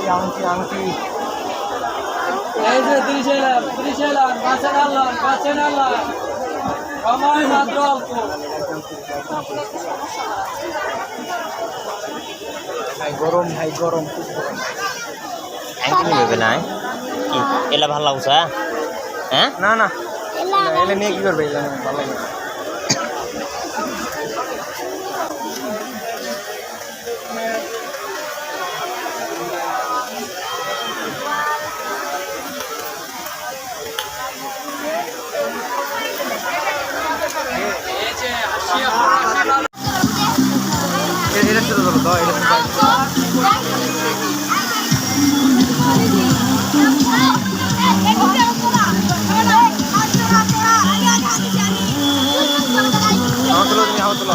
আংটি আংটি এই যে 30 লাখ গাছের আল্লাহ সময় মাত্র অল্প। ভাই গরম খুব গরম। আংটি নেবে না কি এলা ভাল লাগছে হ্যাঁ না না এলে নিয়ে কি করবে এলে ভালো লাগে না। এটা শুরু করো তো এটা আমার তোলো তুমি আমার তোলো